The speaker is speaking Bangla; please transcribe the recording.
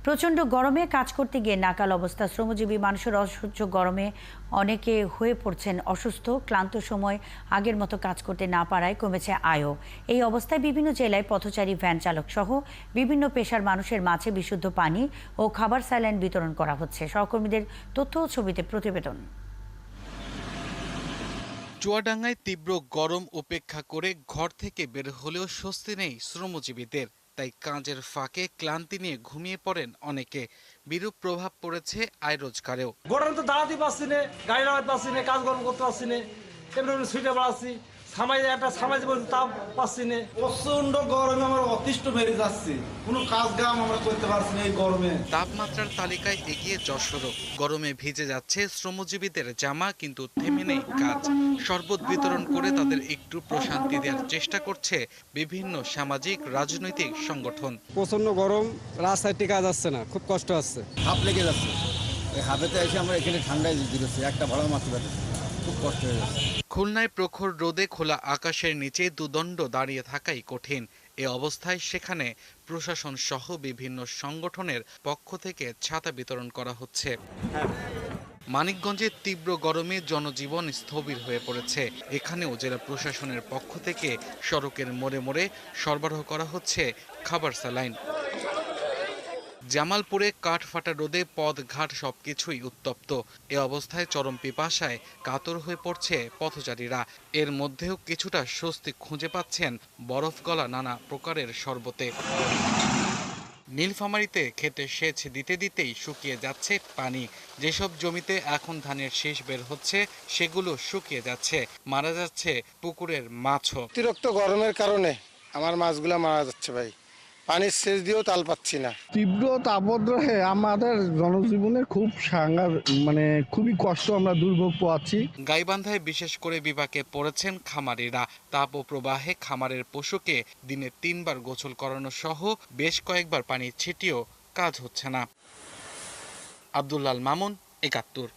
প্রচণ্ড গরমে কাজ করতে গিয়ে নাকাল অবস্থা। শ্রমজীবী মানুষের অসহ্য গরমে অনেকে হয়ে পড়ছেন অসুস্থ। ক্লান্ত সময় আগের মতো কাজ করতে না পারায় কমেছে আয়ও। এই অবস্থায় বিভিন্ন জেলায় পথচারী ভ্যান চালক সহ বিভিন্ন পেশার মানুষের মাঝে বিশুদ্ধ পানি ও খাবার স্যালাইন বিতরণ করা হচ্ছে। সহকর্মীদের তথ্য ও ছবিতে প্রতিবেদন। চুয়াডাঙ্গায় তীব্র গরম উপেক্ষা করে ঘর থেকে বের হলেও স্বস্তি নেই শ্রমজীবীদের। তাই কাজের ফাঁকে ক্লান্তি নিয়ে ঘুমিয়ে পড়েন অনেকে। বিরূপ প্রভাব পড়েছে আয় রোজগারেও। গরম তো দাঁড়াতে পারছি না, গাড়ি লাগাতে পারছি না, কাজ কর্ম করতে পারছি না, এমনি ছুটে বেড়াচ্ছি, সামাজিক তাপ পাচ্ছি না। প্রচন্ড গরমে আমরা অতিষ্ঠ বেড়ে যাচ্ছি, কোনো কাজ কাম আমরা করতে পারছি না এই গরমে। তাপমাত্রার তালিকায় এগিয়ে যশোরও। গরমে ভিজে যাচ্ছে শ্রমজীবীদের জামা, কিন্তু থেমে নেই কাজ। শরবত বিতরণ করে তাদের একটু প্রশান্তি দেওয়ার চেষ্টা করছে বিভিন্ন সামাজিক রাজনৈতিক সংগঠন। প্রচন্ড গরম, রাস্তায় টিকা যাচ্ছে না, খুব কষ্ট হচ্ছে। হাঁপ লেগে যাচ্ছে, এই হাঁপেতে এসে আমরা এখানে ঠান্ডায় দিতেছি, একটা ভাড়া মারতে পারতেছি, খুব কষ্ট হয়ে যাচ্ছে। খুলনায় প্রখর রোদে খোলা আকাশের নিচে দুদণ্ড দাঁড়িয়ে থাকাই কঠিন। এ অবস্থায় সেখানে প্রশাসন সহ বিভিন্ন সংগঠনের পক্ষ থেকে ছাতা বিতরণ করা হচ্ছে। মানিকগঞ্জে তীব্র গরমে জনজীবন স্থবির হয়ে পড়েছে। এখানেও জেলা প্রশাসনের পক্ষ থেকে সড়কের মোড়ে মোড়ে সরবরাহ করা হচ্ছে খাবার স্যালাইন। জামালপুরে কাঠ ফাটা রোদে পথঘাট সবকিছুই উত্তপ্ত। এ অবস্থায় চরম পিপাসায় কাতর হয়ে পড়ছে পথচারীরা। এর মধ্যেও কিছুটা স্বস্তি খুঁজে পাচ্ছেন বরফ গলা নানা প্রকারের শরবতে। নীলফামারীতে খেতে সেচ দিতে দিতেই শুকিয়ে যাচ্ছে পানি। যেসব জমিতে এখন ধানের শীষ বের হচ্ছে সেগুলো শুকিয়ে যাচ্ছে, মারা যাচ্ছে পুকুরের মাছও। অতিরিক্ত গরমের কারণে আমার মাছগুলা মারা যাচ্ছে ভাই, পানির সেচ দিয়েও তাল পাচ্ছি না। তীব্র তাপদ্রহে আমাদের জনজীবনে খুব খুবই কষ্ট, আমরা দুর্ভোগ পাচ্ছি। গাইবান্ধায় বিশেষ করে বিপাকে পড়েছেন খামারিরা। তাপ ও প্রবাহে খামারের পশুকে দিনে 3 বার গোসল করানো সহ বেশ কয়েকবার পানি ছিটিয়েও কাজ হচ্ছে না। আব্দুল্লাল মামুন, ৭১।